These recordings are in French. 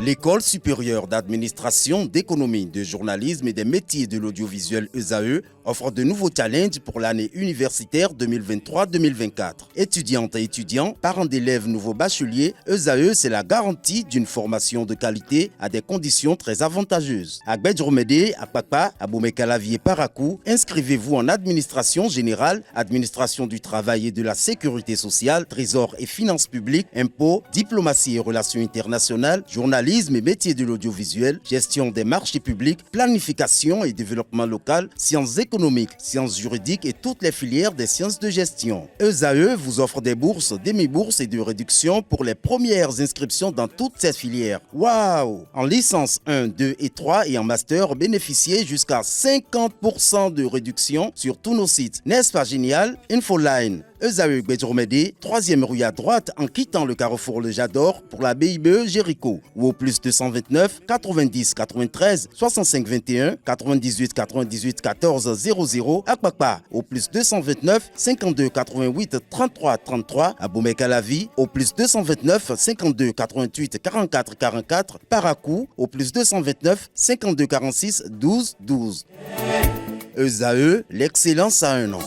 L'École supérieure d'administration, d'économie, de journalisme et des métiers de l'audiovisuel ESAE offre de nouveaux challenges pour l'année universitaire 2023-2024. Étudiantes et étudiants, parents d'élèves nouveaux bacheliers, ESAE, c'est la garantie d'une formation de qualité à des conditions très avantageuses. À Gbedjromede, à Papa, à Boumekalavi et Parakou, inscrivez-vous en administration générale, administration du travail et de la sécurité sociale, trésor et finances publiques, impôts, diplomatie et relations internationales, journalisme et métiers de l'audiovisuel, gestion des marchés publics, planification et développement local, sciences économiques, sciences juridiques et toutes les filières des sciences de gestion. ESAE vous offre des bourses, demi-bourses et de réductions pour les premières inscriptions dans toutes ces filières. Waouh! En licence 1, 2 et 3 et en master, bénéficiez jusqu'à 50% de réduction sur tous nos sites. N'est-ce pas génial? Infoline. ESAE Gbedjromede, 3e rue à droite en quittant le carrefour Le Jador pour la BIBE Jéricho ou au plus 229 90 93 65 21 98 98 14 00 à Kpakpa au plus 229 52 88 33 33 à Boumekalavi au plus 229 52 88 44 44 Parakou au plus 229 52 46 12 12. ESAE, l'excellence à un an.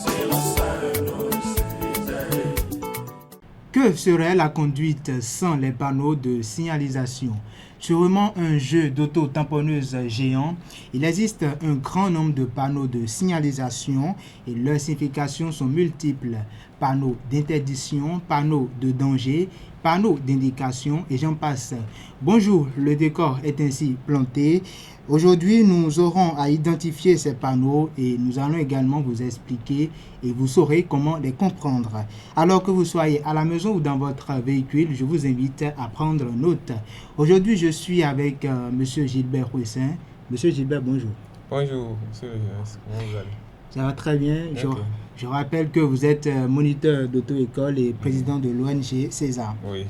Que serait la conduite sans les panneaux de signalisation? Sûrement un jeu d'auto-tamponneuse géant. Il existe un grand nombre de panneaux de signalisation et leurs significations sont multiples. Panneaux d'interdiction, panneaux de danger, panneaux d'indication et j'en passe. Bonjour, le décor est ainsi planté. Aujourd'hui, nous aurons à identifier ces panneaux et nous allons également vous expliquer et vous saurez comment les comprendre. Alors que vous soyez à la maison ou dans votre véhicule, je vous invite à prendre note. Aujourd'hui, je suis avec M. Gilbert Rouessin. Monsieur Gilbert, bonjour. Bonjour, monsieur Léonce. Comment vous allez? Ça va très bien. Okay. Je rappelle que vous êtes moniteur d'auto-école et président de l'ONG César. Oui.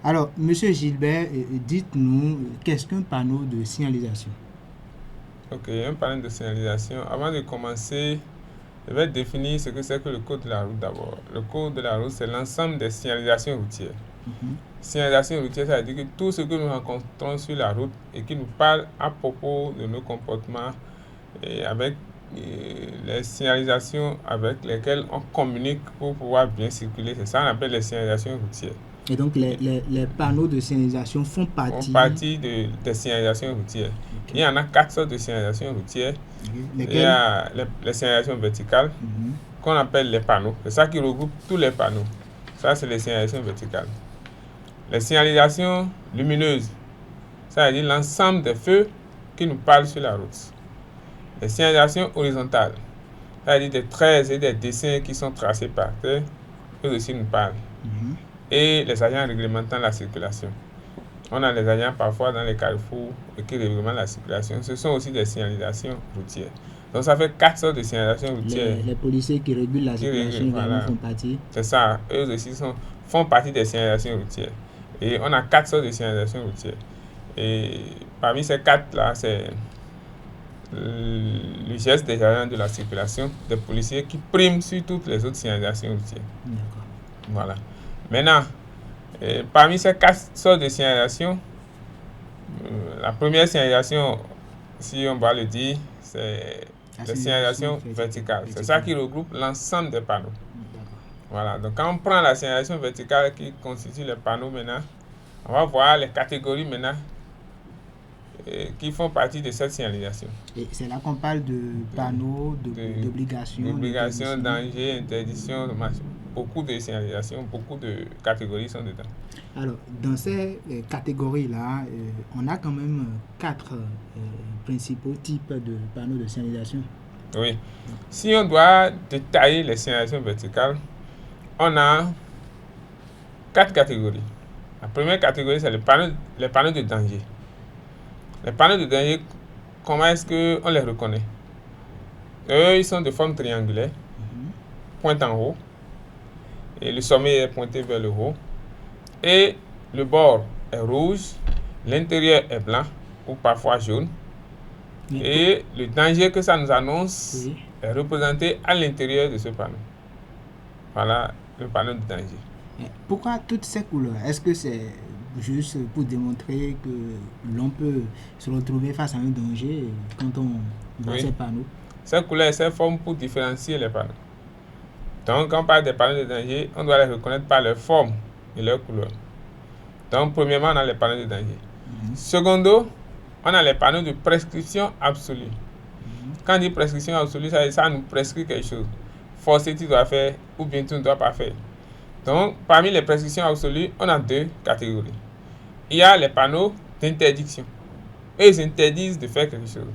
Alors, monsieur Gilbert, dites-nous, qu'est-ce qu'un panneau de signalisation? Ok, un panneau de signalisation. Avant de commencer, je vais définir ce que c'est que le code de la route d'abord. Le code de la route, c'est l'ensemble des signalisations routières. Signalisation routière, ça veut dire que tout ce que nous rencontrons sur la route et qui nous parle à propos de nos comportements et avec les signalisations avec lesquelles on communique pour pouvoir bien circuler, c'est ça qu'on appelle les signalisations routières. Et donc les panneaux de signalisation font partie des signalisations routières. Okay. Il y en a 4 sortes de signalisations routières. Lesquelles? Il y a les signalisations verticales qu'on appelle les panneaux. C'est ça qui regroupe tous les panneaux. Ça, c'est les signalisations verticales. Les signalisations lumineuses, ça veut dire l'ensemble des feux qui nous parlent sur la route. Les signalisations horizontales, ça veut dire des traits et des dessins qui sont tracés par terre, eux aussi nous parlent. Et les agents réglementant la circulation. On a les agents parfois dans les carrefours qui réglementent la circulation. Ce sont aussi des signalisations routières. Donc ça fait 4 sortes de signalisations routières. Les policiers qui régulent la circulation font partie. C'est ça, eux aussi font partie des signalisations routières. Et on a 4 sortes de signalisations routières. Et parmi ces 4-là, c'est le geste des agents de la circulation, des policiers qui priment sur toutes les autres signalisations routières. D'accord. Voilà. Maintenant, parmi ces 4 sortes de signalisation, la première signalisation, si on va le dire, c'est la signalisation verticale. C'est ça qui regroupe l'ensemble des panneaux. Voilà. Donc quand on prend la signalisation verticale qui constitue les panneaux maintenant, on va voir les catégories maintenant qui font partie de cette signalisation. Et c'est là qu'on parle de panneaux, d'obligations. D'obligations, danger, interdiction, beaucoup de signalisations, beaucoup de catégories sont dedans. Alors, dans ces catégories-là, on a quand même 4 principaux types de panneaux de signalisation. Oui. Si on doit détailler les signalisations verticales, on a 4 catégories. La première catégorie, c'est les panneaux de danger. Les panneaux de danger, comment est-ce qu'on les reconnaît? Eux, ils sont de forme triangulaire, pointe en haut, et le sommet est pointé vers le haut, et le bord est rouge, l'intérieur est blanc, ou parfois jaune, et le danger que ça nous annonce est représenté à l'intérieur de ce panneau. Voilà le panneau de danger. Pourquoi toutes ces couleurs? Est-ce que c'est juste pour démontrer que l'on peut se retrouver face à un danger quand on voit Oui. ces panneaux. Ces couleurs et ces formes pour différencier les panneaux. Donc, quand on parle des panneaux de danger, on doit les reconnaître par leur forme et leur couleur. Donc, premièrement, on a les panneaux de danger. Secondo, on a les panneaux de prescription absolue. Quand on dit prescription absolue, ça nous prescrit quelque chose. Forcé, tu dois faire, ou bien tu ne dois pas faire. Donc, parmi les prescriptions absolues, on a deux catégories. Il y a les panneaux d'interdiction. Eux, ils interdisent de faire quelque chose.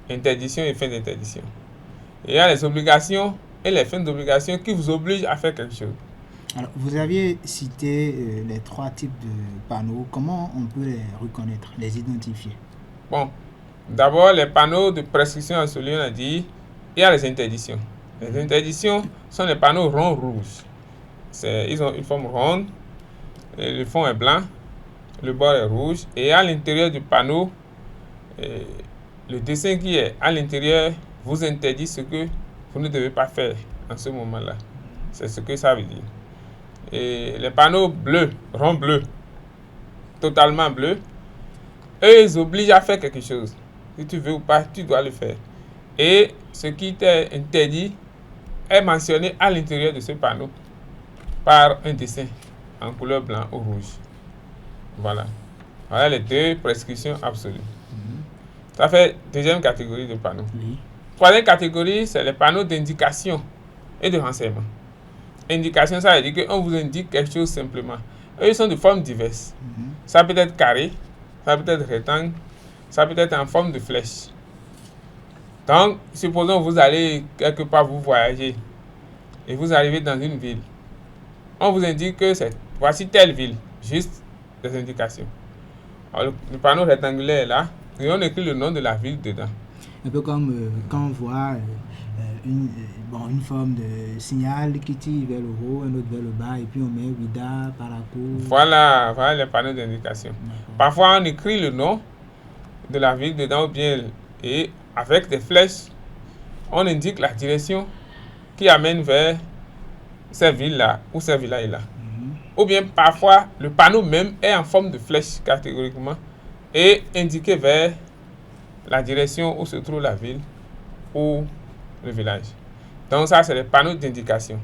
Interdiction et fin d'interdiction. Et il y a les obligations et les fins d'obligation qui vous obligent à faire quelque chose. Alors, vous aviez cité les trois types de panneaux. Comment on peut les reconnaître, les identifier? Bon, d'abord, les panneaux de prescription absolue, on a dit, il y a les interdictions. Les interdictions sont les panneaux ronds rouges. Ils ont une forme ronde, et le fond est blanc, le bord est rouge, et à l'intérieur du panneau, le dessin qui est à l'intérieur vous interdit ce que vous ne devez pas faire en ce moment-là. C'est ce que ça veut dire. Et les panneaux bleus, ronds bleus, totalement bleus, eux, ils obligent à faire quelque chose. Si tu veux ou pas, tu dois le faire. Et ce qui t'est interdit est mentionné à l'intérieur de ce panneau par un dessin en couleur blanc ou rouge. Voilà. Voilà les deux prescriptions absolues. Ça fait deuxième catégorie de panneaux. Oui. Troisième catégorie, c'est les panneaux d'indication et de renseignement. Indication, ça veut dire qu'on vous indique quelque chose simplement. Eux, ils sont de formes diverses. Ça peut être carré, ça peut être rectangle, ça peut être en forme de flèche. Donc, supposons que vous allez quelque part, vous voyagez, et vous arrivez dans une ville. On vous indique que voici telle ville, juste des indications. Alors, le panneau rectangulaire est là, et on écrit le nom de la ville dedans. Un peu comme quand on voit une forme de signal qui tire vers le haut, un autre vers le bas, et puis on met Ouida, Paraco. Voilà les panneaux d'indication. Parfois, on écrit le nom de la ville dedans, ou bien, et avec des flèches, on indique la direction qui amène vers ces villes-là ou ces villages-là. Ou bien, parfois, le panneau même est en forme de flèche catégoriquement et indiqué vers la direction où se trouve la ville ou le village. Donc ça, c'est les panneaux d'indication.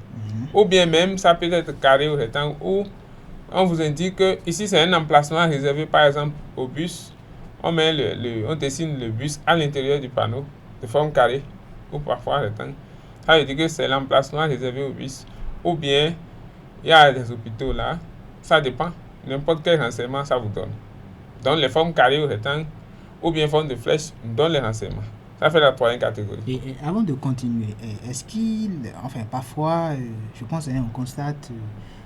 Ou bien même, ça peut être carré ou rectangle, où on vous indique que ici, c'est un emplacement réservé, par exemple, au bus. On dessine le bus à l'intérieur du panneau, de forme carrée, ou parfois rectangle. Ça veut dire que c'est l'emplacement réservé au bus. Ou bien, il y a des hôpitaux là. Ça dépend. N'importe quel renseignement, ça vous donne. Donc, les formes carrées ou rectangles, ou bien forme de flèche, donne les renseignements. Ça fait la troisième catégorie. Et avant de continuer, est-ce parfois, je pense qu'on constate,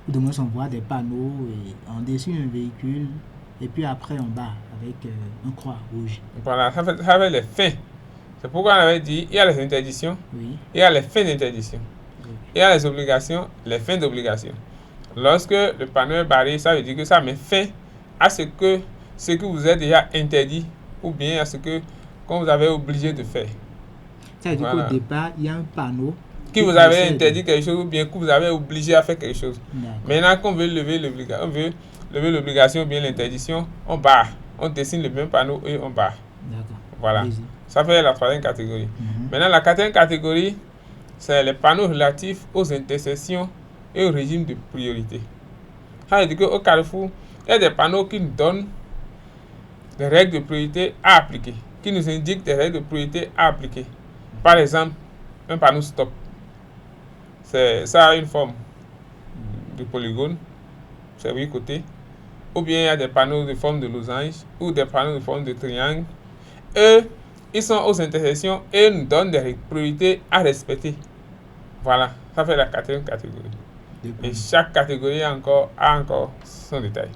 ou de moins on voit des panneaux, et on dessine un véhicule, et puis après on bat avec un croix rouge. Voilà, ça fait les fins. C'est pourquoi on avait dit, il y a les interdictions, Oui. il y a les fins d'interdiction. Il y a les obligations, les fins d'obligation. Lorsque le panneau est barré, ça veut dire que ça met fin à ce que vous êtes déjà interdit, ou bien à ce qu'on vous avait obligé de faire. Ça veut dire qu'au départ, il y a un panneau qui vous avait interdit quelque chose, ou bien que vous avez obligé à faire quelque chose. Maintenant qu'on veut lever l'obligation ou bien l'interdiction, on barre. On dessine le même panneau et on barre. D'accord. Voilà. Vas-y. Ça fait la troisième catégorie. Maintenant, la quatrième catégorie, c'est les panneaux relatifs aux intersections et au régime de priorité. Ça veut dire qu'au carrefour, il y a des panneaux qui nous donnent des règles de priorité à appliquer, qui nous indiquent des règles de priorité à appliquer. Par exemple, un panneau stop. Ça a une forme de polygone, c'est 8 côtés. Ou bien il y a des panneaux de forme de losange ou des panneaux de forme de triangle. Eux, ils sont aux intersections et nous donnent des priorités à respecter. Voilà, ça fait la quatrième catégorie. Et chaque catégorie a encore son détail.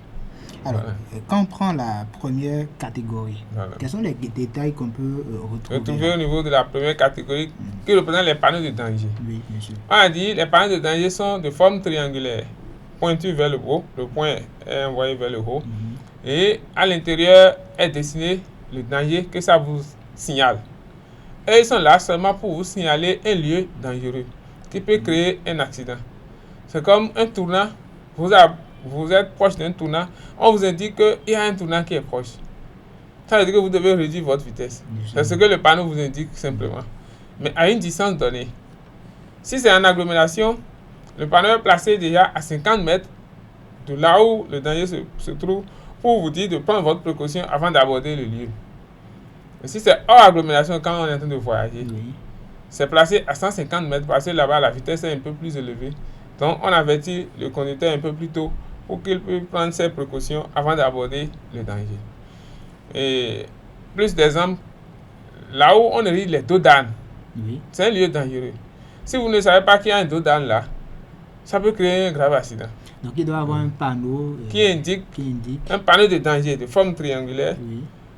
Alors, quand on prend la première catégorie, quels sont les détails qu'on peut retrouver au niveau de la première catégorie qui représente les panneaux de danger? Oui, bien sûr. On a dit les panneaux de danger sont de forme triangulaire, pointus vers le haut, le point est envoyé vers le haut, et à l'intérieur est dessiné le danger que ça vous signale. Et ils sont là seulement pour vous signaler un lieu dangereux qui peut créer un accident. C'est comme un tournant vous a vous êtes proche d'un tournant, on vous indique qu'il y a un tournant qui est proche. Ça veut dire que vous devez réduire votre vitesse. C'est ce que le panneau vous indique simplement. Mais à une distance donnée. Si c'est en agglomération, le panneau est placé déjà à 50 mètres de là où le danger se trouve pour vous dire de prendre votre précaution avant d'aborder le lieu. Et si c'est hors agglomération, quand on est en train de voyager, c'est placé à 150 mètres parce que là-bas la vitesse est un peu plus élevée. Donc on avertit le conducteur un peu plus tôt pour qu'il puisse prendre ses précautions avant d'aborder le danger. Et plus d'exemples, là où on érige les dos d'âne, c'est un lieu dangereux. Si vous ne savez pas qu'il y a un dos d'âne là, ça peut créer un grave accident. Donc il doit y avoir un panneau qui indique un panneau de danger de forme triangulaire.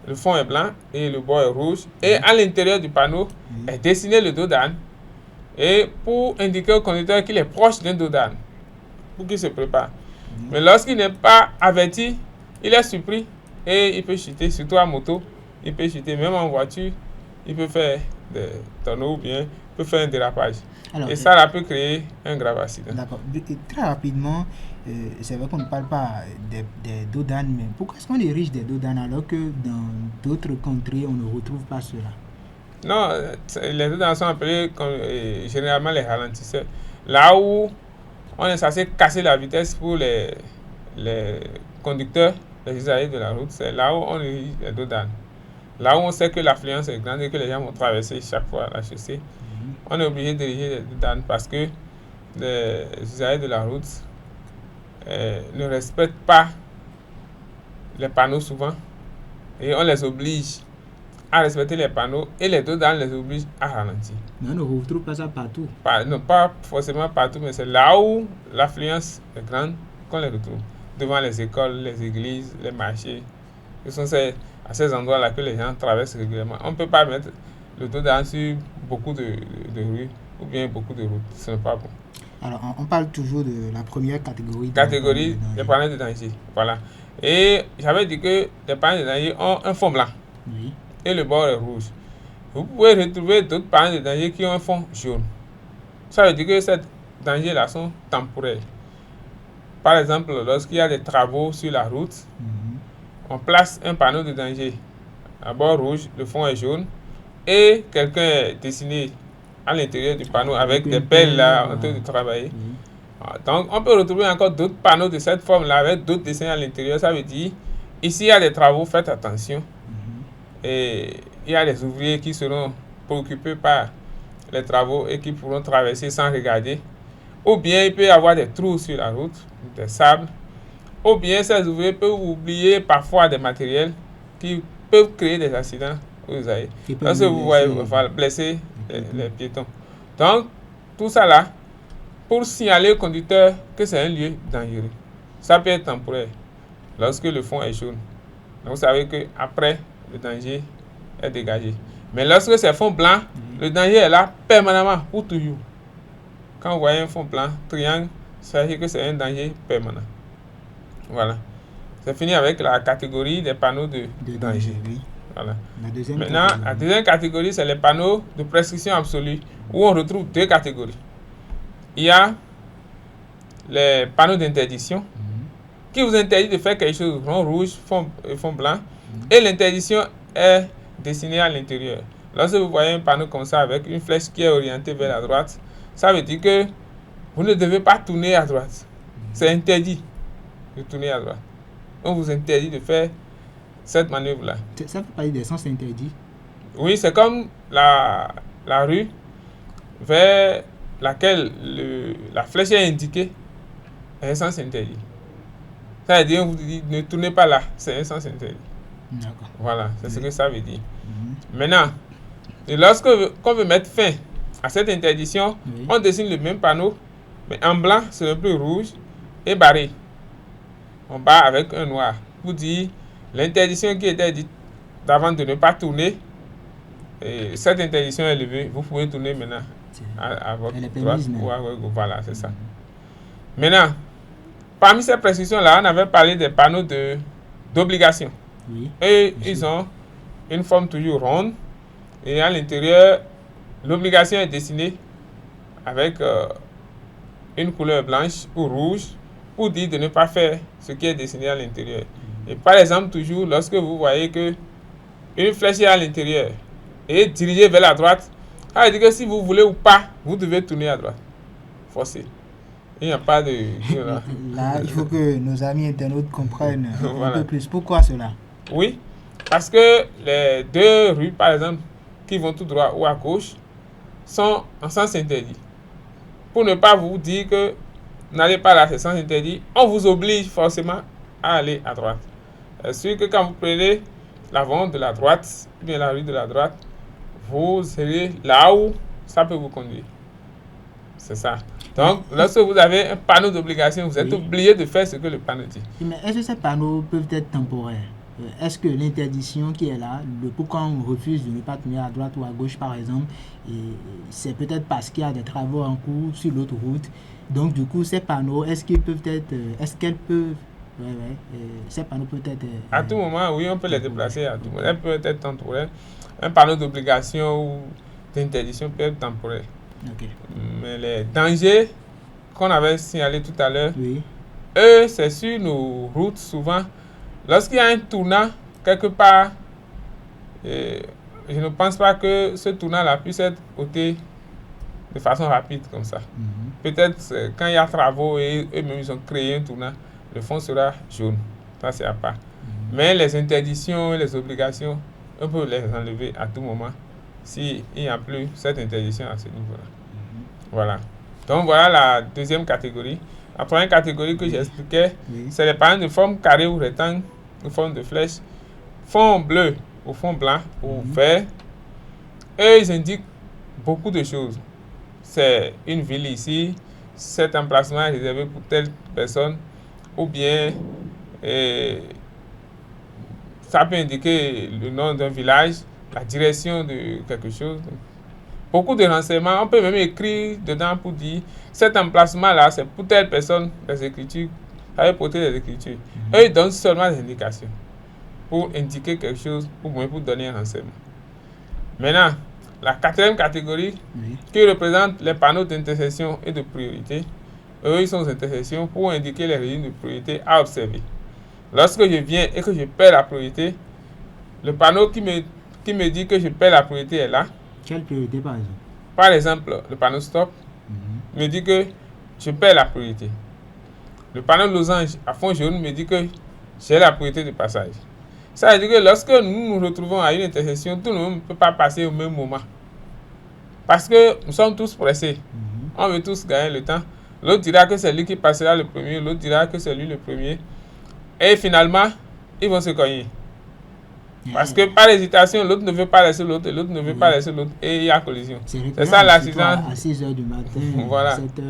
Le fond est blanc et le bord est rouge. Et à l'intérieur du panneau est dessiné le dos d'âne. Et pour indiquer au conducteur qu'il est proche d'un dos d'âne, pour qu'il se prépare. Mais lorsqu'il n'est pas averti, il est surpris et il peut chuter, surtout à moto. Il peut chuter, même en voiture, il peut faire des tonneaux ou bien il peut faire un dérapage. Alors, et ça peut créer un grave accident. D'accord. Très rapidement, c'est vrai qu'on ne parle pas des dos d'âne, mais pourquoi est-ce qu'on érige des dos d'âne alors que dans d'autres contrées, on ne retrouve pas cela? Non, les dos d'âne sont appelés généralement les ralentisseurs. Là où on est censé casser la vitesse pour les conducteurs, les usagers de la route, c'est là où on érige les dos d'âne. Là où on sait que l'affluence est grande et que les gens vont traverser chaque fois la chaussée, on est obligé d'ériger les dos d'âne parce que les usagers de la route ne respectent pas les panneaux souvent et on les oblige à respecter les panneaux et les dos d'âne les obligent à ralentir. Mais on ne retrouve pas ça partout. Non, pas forcément partout, mais c'est là où l'affluence est grande qu'on les retrouve. Devant les écoles, les églises, les marchés. Ce sont à ces endroits-là que les gens traversent régulièrement. On ne peut pas mettre le dos d'âne sur beaucoup de rues ou bien beaucoup de routes. Ce n'est pas bon. Alors, on parle toujours de la première catégorie. Des panneaux de danger. Voilà. Et j'avais dit que les panneaux de danger ont un fond blanc. Oui. Et le bord est rouge. Vous pouvez retrouver d'autres panneaux de danger qui ont un fond jaune. Ça veut dire que ces dangers-là sont temporaires. Par exemple, lorsqu'il y a des travaux sur la route, on place un panneau de danger à bord rouge, le fond est jaune, et quelqu'un est dessiné à l'intérieur du panneau avec des pelles là en train de travailler. Donc, on peut retrouver encore d'autres panneaux de cette forme-là avec d'autres dessins à l'intérieur. Ça veut dire, ici, il y a des travaux, faites attention. Et il y a des ouvriers qui seront préoccupés par les travaux et qui pourront traverser sans regarder. Ou bien, il peut y avoir des trous sur la route, des sables. Ou bien, ces ouvriers peuvent oublier parfois des matériels qui peuvent créer des accidents. Parce que vous voyez, blesser les piétons. Donc, tout ça là, pour signaler au conducteur que c'est un lieu dangereux. Ça peut être temporaire, lorsque le fond est jaune. Donc, vous savez qu'après, le danger est dégagé. Mais lorsque c'est fond blanc, le danger est là permanemment, pour toujours. Quand vous voyez un fond blanc, triangle, ça veut dire que c'est un danger permanent. Voilà. C'est fini avec la catégorie des panneaux de danger. Voilà. Maintenant, la deuxième catégorie, c'est les panneaux de prescription absolue, où on retrouve deux catégories. Il y a les panneaux d'interdiction, qui vous interdit de faire quelque chose, fond rouge, fond blanc, et l'interdiction est dessinée à l'intérieur. Lorsque vous voyez un panneau comme ça, avec une flèche qui est orientée vers la droite, ça veut dire que vous ne devez pas tourner à droite. C'est interdit de tourner à droite. On vous interdit de faire cette manœuvre-là. Ça fait partie des sens interdits? Oui, c'est comme la rue vers laquelle la flèche est indiquée, est un sens interdit. Ça veut dire, on vous dit, ne tournez pas là, c'est un sens interdit. D'accord. Voilà, c'est ce que ça veut dire. Maintenant, lorsque on veut mettre fin à cette interdiction, on dessine le même panneau, mais en blanc, c'est le plus rouge, et barré. On barre avec un noir. Pour dire l'interdiction qui était dite d'avant de ne pas tourner, et cette interdiction est levée, vous pouvez tourner maintenant à votre droite ou à votre gauche. Voilà, c'est ça. Maintenant, parmi ces prescriptions-là, on avait parlé des panneaux d'obligation. Et ils ont une forme toujours ronde, et à l'intérieur, l'obligation est dessinée avec une couleur blanche ou rouge, pour dire de ne pas faire ce qui est dessiné à l'intérieur. Et par exemple, toujours, lorsque vous voyez que une flèche est à l'intérieur et dirigée vers la droite, ça veut dire que si vous voulez ou pas, vous devez tourner à droite. Forcé. Il n'y a pas de... Là, il faut que nos amis internautes comprennent Voilà. un peu plus. Pourquoi cela? Oui, parce que les deux rues, par exemple, qui vont tout droit ou à gauche, sont en sens interdit. Pour ne pas vous dire que n'allez pas là, c'est sens interdit, on vous oblige forcément à aller à droite. C'est sûr que quand vous prenez l'avant de la droite, ou bien la rue de la droite, vous serez là où ça peut vous conduire. C'est ça. Donc, lorsque vous avez un panneau d'obligation, vous êtes obligé de faire ce que le panneau dit. Mais est-ce que ces panneaux peuvent être temporaires? Est-ce que l'interdiction qui est là, pourquoi on refuse de ne pas tenir à droite ou à gauche par exemple, c'est peut-être parce qu'il y a des travaux en cours sur l'autre route. Donc du coup, ces panneaux, est-ce qu'elles peuvent, ces panneaux peuvent être... à tout moment, oui, on peut les déplacer à tout moment. Elles peuvent être temporaires. Un panneau d'obligation ou d'interdiction peut être temporaire. Okay. Mais les dangers qu'on avait signalés tout à l'heure, Oui. eux, c'est sur nos routes souvent. Lorsqu'il y a un tournant quelque part, je ne pense pas que ce tournant-là puisse être ôté de façon rapide comme ça. Peut-être quand il y a travaux et eux-mêmes ils ont créé un tournant, le fond sera jaune. Ça, c'est à part. Mais les interdictions et les obligations, on peut les enlever à tout moment s'il n'y a plus cette interdiction à ce niveau-là. Voilà. Donc voilà la deuxième catégorie. La première catégorie que j'expliquais, c'est les panneaux de forme carré ou rectangle, de forme de flèche, fond bleu ou fond blanc ou vert. Eux, ils indiquent beaucoup de choses. C'est une ville ici, cet emplacement est réservé pour telle personne, ou bien ça peut indiquer le nom d'un village, la direction de quelque chose. Beaucoup de renseignements, on peut même écrire dedans pour dire cet emplacement-là, c'est pour telle personne, des écritures, ça veut porter des écritures. Eux, ils donnent seulement des indications pour indiquer quelque chose, pour donner un renseignement. Maintenant, la quatrième catégorie, qui représente les panneaux d'intersection et de priorité, eux, ils sont aux intersections pour indiquer les régimes de priorité à observer. Lorsque je viens et que je perds la priorité, le panneau qui me dit que je perds la priorité est là. Quelle priorité par exemple? Par exemple, le panneau stop me dit que je perds la priorité. Le panneau losange à fond jaune me dit que j'ai la priorité de passage. Ça veut dire que lorsque nous nous retrouvons à une intersection, tout le monde ne peut pas passer au même moment. Parce que nous sommes tous pressés. On veut tous gagner le temps. L'autre dira que c'est lui qui passera le premier, l'autre dira que c'est lui le premier. Et finalement, ils vont se cogner. Parce que par hésitation, l'autre ne veut pas laisser l'autre, et l'autre ne veut pas laisser l'autre, et il y a collision. C'est ça l'accident. À 6h du matin, voilà. 7h,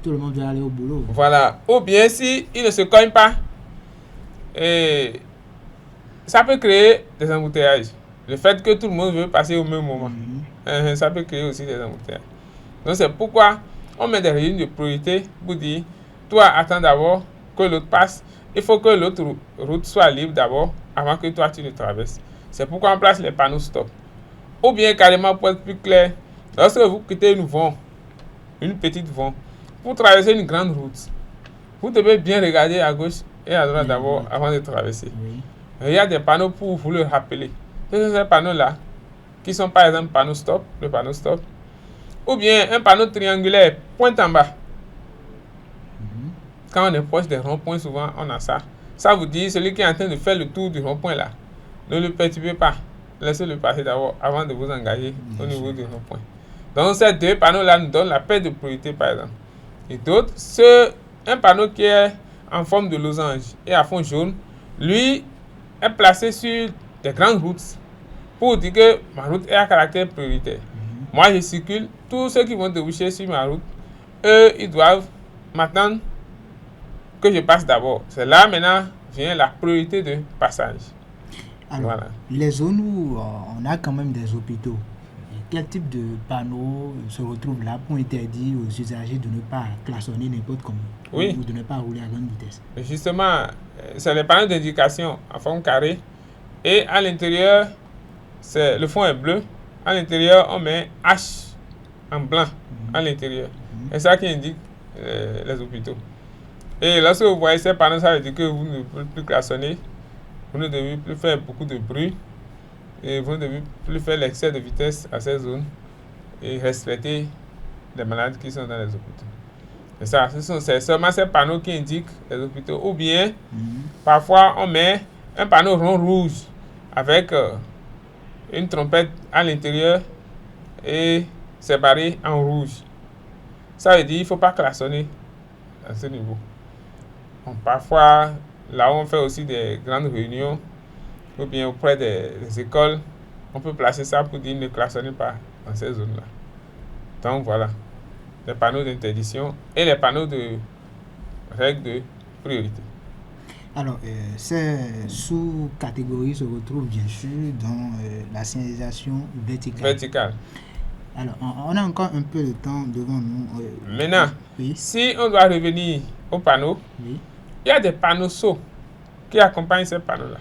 tout le monde veut aller au boulot. Voilà. Ou bien si il ne se cogne pas, et ça peut créer des embouteillages. Le fait que tout le monde veut passer au même moment, ça peut créer aussi des embouteillages. Donc c'est pourquoi on met des régimes de priorité pour dire, toi attends d'abord que l'autre passe. Il faut que l'autre route soit libre d'abord avant que toi tu ne traverses. C'est pourquoi on place les panneaux stop. Ou bien carrément pour être plus clair, lorsque vous quittez une petite voie, pour traverser une grande route, vous devez bien regarder à gauche et à droite d'abord avant de traverser. Il y a des panneaux pour vous le rappeler. Ce sont ces panneaux-là qui sont par exemple panneau stop, le panneau stop, ou bien un panneau triangulaire pointe en bas. Quand on est proche des ronds-points, souvent on a ça. Ça vous dit, celui qui est en train de faire le tour du rond-point là, ne le perturbez pas. Laissez-le passer d'abord avant de vous engager au niveau du rond-point. Donc ces deux panneaux-là nous donnent la paire de priorité par exemple. Et d'autres, un panneau qui est en forme de losange et à fond jaune, lui est placé sur des grandes routes pour dire que ma route est à caractère prioritaire. Moi je circule, tous ceux qui vont déboucher sur ma route, eux ils doivent m'attendre que je passe d'abord. C'est là maintenant vient la priorité de passage. Alors, voilà. Les zones où on a quand même des hôpitaux, quel type de panneaux se retrouvent là pour interdire aux usagers de ne pas klaxonner n'importe comment, ou de ne pas rouler à grande vitesse? Justement, c'est les panneaux d'indication en forme carrée et à l'intérieur, le fond est bleu. À l'intérieur, on met H en blanc à l'intérieur. C'est ça qui indique les hôpitaux. Et lorsque vous voyez ces panneaux, ça veut dire que vous ne pouvez plus klaxonner, vous ne devez plus faire beaucoup de bruit et vous ne devez plus faire l'excès de vitesse à ces zones et respecter les malades qui sont dans les hôpitaux. Et ça, c'est seulement ces panneaux qui indiquent les hôpitaux. Ou bien, parfois, on met un panneau rond rouge avec une trompette à l'intérieur et c'est barré en rouge. Ça veut dire qu'il ne faut pas klaxonner à ce niveau. Bon, parfois, là où on fait aussi des grandes réunions, ou bien auprès des écoles, on peut placer ça pour dire ne klaxonnez pas dans ces zones-là. Donc voilà, les panneaux d'interdiction et les panneaux de règles de priorité. Alors, ces sous-catégories se retrouvent bien sûr dans la signalisation verticale. Verticale. Alors, on a encore un peu de temps devant nous. Maintenant, oui. Si on doit revenir aux panneaux, Oui. il y a des panneaux sauts qui accompagnent ces panneaux-là.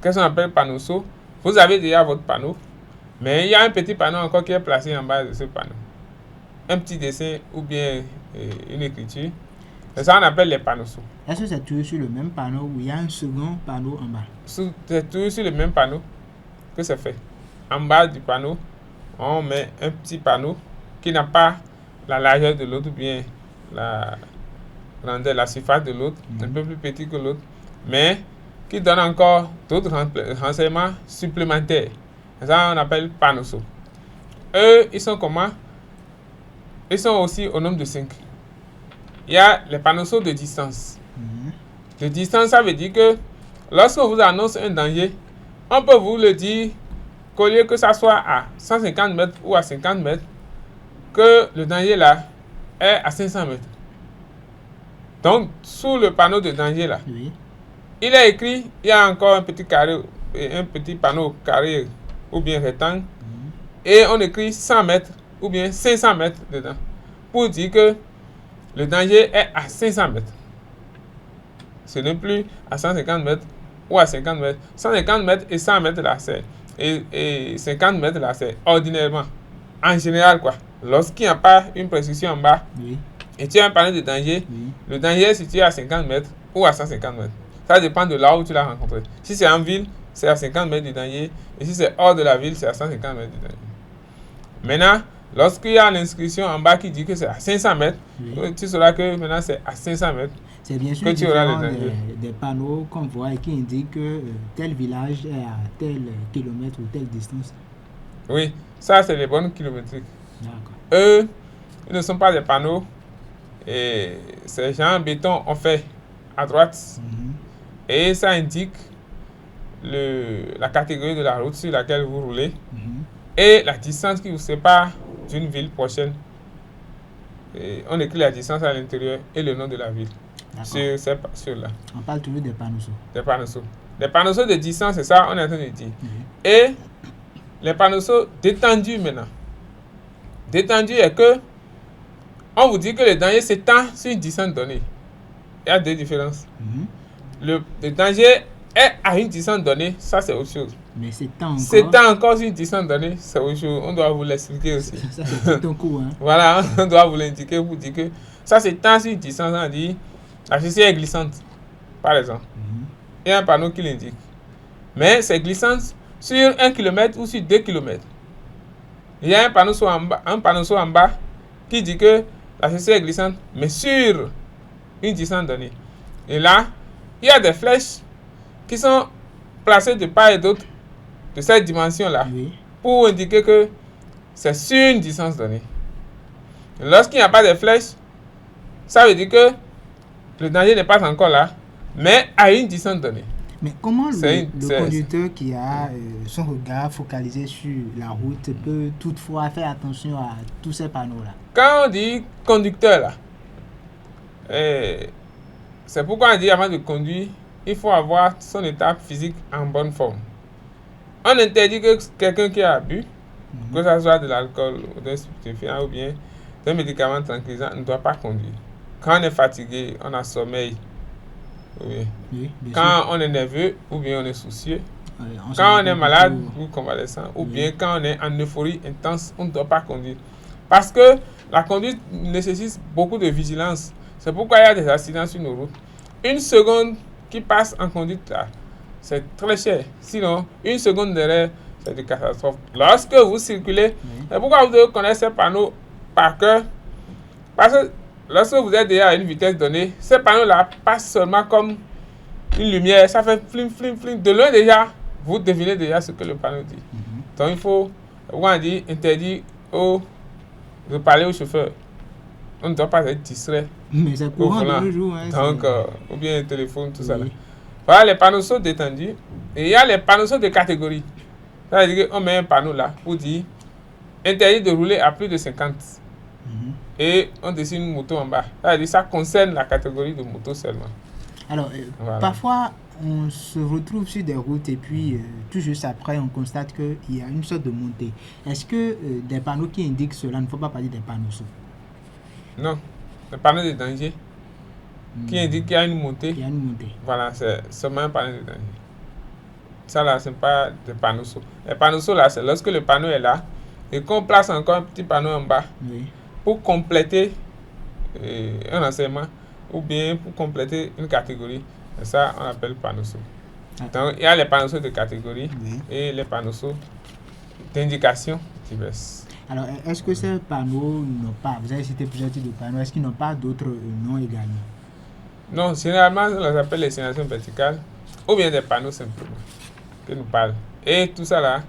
Qu'est-ce qu'on appelle panneau saut? Vous avez déjà votre panneau, mais il y a un petit panneau encore qui est placé en bas de ce panneau. Un petit dessin ou bien une écriture. C'est ça qu'on appelle les panneaux sauts. Est-ce que c'est toujours sur le même panneau ou il y a un second panneau en bas? C'est toujours sur le même panneau que c'est fait. En bas du panneau, on met un petit panneau qui n'a pas la largeur de l'autre ou bien la grandeur, la surface de l'autre, un peu plus petit que l'autre, mais qui donne encore d'autres renseignements supplémentaires. C'est ça qu'on appelle panneaux sauts. Eux, ils sont comment? Ils sont aussi au nombre de 5. Il y a les panneaux sauts de distance. De distance, ça veut dire que lorsqu'on vous annonce un danger, on peut vous le dire qu'au lieu que ça soit à 150 mètres ou à 50 mètres, que le danger là est à 500 mètres. Donc, sous le panneau de danger là, Oui. il est écrit, il y a encore un petit carré, un petit panneau carré ou bien rectangle, et on écrit 100 mètres ou bien 500 mètres dedans, pour dire que le danger est à 500 mètres. Ce n'est plus à 150 mètres ou à 50 mètres. 150 mètres et 100 mètres là, c'est et 50 mètres là, c'est ordinairement. En général, quoi. Lorsqu'il n'y a pas une prescription en bas, Oui. et tu as un panneau de danger, Oui. le danger est situé à 50 mètres ou à 150 mètres. Ça dépend de là où tu l'as rencontré. Si c'est en ville, c'est à 50 mètres de danger. Et si c'est hors de la ville, c'est à 150 mètres de danger. Maintenant, lorsqu'il y a l'inscription en bas qui dit que c'est à 500 mètres, Oui. tu sauras que maintenant c'est à 500 mètres. C'est bien sûr Que tu auras différent les dangers. des panneaux qu'on voit et qui indiquent que tel village est à tel kilomètre ou telle distance. Oui, ça c'est les bonnes kilométriques. D'accord. Eux, ils ne sont pas des panneaux. Et ces gens en béton ont fait à droite. Et ça indique la catégorie de la route sur laquelle vous roulez et la distance qui vous sépare d'une ville prochaine. Et on écrit la distance à l'intérieur et le nom de la ville sur là. On parle toujours des panneaux sauts. Des panneaux sauts. Les panneaux sauts de distance, c'est ça on est en train de dire. Et les panneaux sauts détendus maintenant. Détendu est que on vous dit que le danger s'étend sur une distance donnée. Il y a deux différences. Le danger est à une distance donnée, ça c'est autre chose. Mais s'étend encore. S'étend encore sur une distance donnée, c'est autre chose. On doit vous l'expliquer aussi. Ça c'est tout un coup. Hein. Voilà, on doit vous l'indiquer pour dire que ça s'étend sur une distance, on dit la chaussée est glissante, par exemple. Il y a un panneau qui l'indique. Mais c'est glissante sur 1 km ou sur 2 km. Il y a un panneau en bas qui dit que la chaussée est glissante, mais sur une distance donnée. Et là, il y a des flèches qui sont placées de part et d'autre de cette dimension-là pour indiquer que c'est sur une distance donnée. Et lorsqu'il n'y a pas de flèches, ça veut dire que le danger n'est pas encore là, mais à une distance donnée. Mais comment le conducteur qui a son regard focalisé sur la route peut toutefois faire attention à tous ces panneaux-là? Quand on dit conducteur, là, c'est pourquoi on dit avant de conduire, il faut avoir son état physique en bonne forme. On interdit que quelqu'un qui a bu, que ce soit de l'alcool ou d'un stupéfiant ou bien d'un médicament tranquillisant, ne doit pas conduire. Quand on est fatigué, on a sommeil. Quand on est nerveux ou bien on est soucieux. Quand on est malade ou convalescent ou bien quand on est en euphorie intense, on ne doit pas conduire. Parce que la conduite nécessite beaucoup de vigilance. C'est pourquoi il y a des accidents sur nos routes. Une seconde qui passe en conduite là, c'est très cher. Sinon, une seconde d'erreur, c'est une catastrophe. Lorsque vous circulez, c'est pourquoi vous devez connaître ces panneaux par cœur. Parce que lorsque vous êtes déjà à une vitesse donnée, ces panneaux-là passent seulement comme une lumière. Ça fait flim, flim, flim. De loin déjà, vous devinez déjà ce que le panneau dit. Donc il faut, on dit, interdit de parler au chauffeur. On ne doit pas être distrait. Mais c'est courant de nos jours. Hein, donc, ou bien le téléphone, tout ça. Là. Voilà, les panneaux sont détendus. Et il y a les panneaux sont de catégorie. Ça veut dire qu'on met un panneau là pour dire interdit de rouler à plus de 50. Et on dessine une moto en bas. Ça veut dire ça concerne la catégorie de moto seulement. Alors, voilà. Parfois, on se retrouve sur des routes et puis tout juste après, on constate qu'il y a une sorte de montée. Est-ce que des panneaux qui indiquent cela, ne faut pas parler des panneaux sauts? Non, les panneaux de danger qui indiquent qu'il y a une montée. Il y a une montée. Voilà, c'est seulement un panneau de danger. Ça là, ce n'est pas des panneaux sauts. Les panneaux sauts là, c'est lorsque le panneau est là et qu'on place encore un petit panneau en bas pour compléter un enseignement ou bien pour compléter une catégorie. Et ça, on appelle panneau saut. Donc, il y a les panneaux sauts de catégorie et les panneaux sauts d'indication diverses. Alors, est-ce que ces panneaux n'ont pas, vous avez cité plusieurs types de panneaux, est-ce qu'ils n'ont pas d'autres noms également? Non, généralement, on les appelle les signalisations verticales ou bien des panneaux simplement que nous parlons. Et tout ça là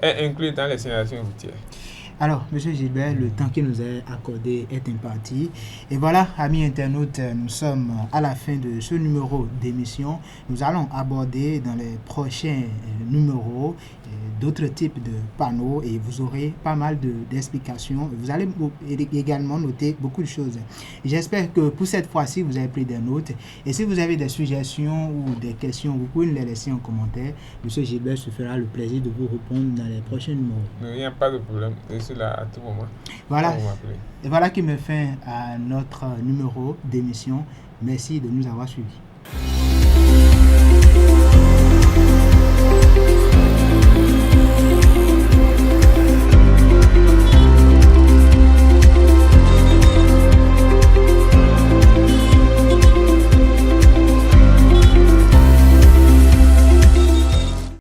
est inclus dans les signalisations routières. Alors, M. Gilbert, le temps qui nous est accordé est imparti. Et voilà, amis internautes, nous sommes à la fin de ce numéro d'émission. Nous allons aborder dans les prochains numéros d'autres types de panneaux et vous aurez pas mal d'explications. Vous allez également noter beaucoup de choses. J'espère que pour cette fois-ci, vous avez pris des notes. Et si vous avez des suggestions ou des questions, vous pouvez nous les laisser en commentaire. M. Gilbert se fera le plaisir de vous répondre dans les prochains numéros. Il n'y a pas de problème. Là à tout moment. Voilà. Et voilà qui met fin à notre numéro d'émission. Merci de nous avoir suivis.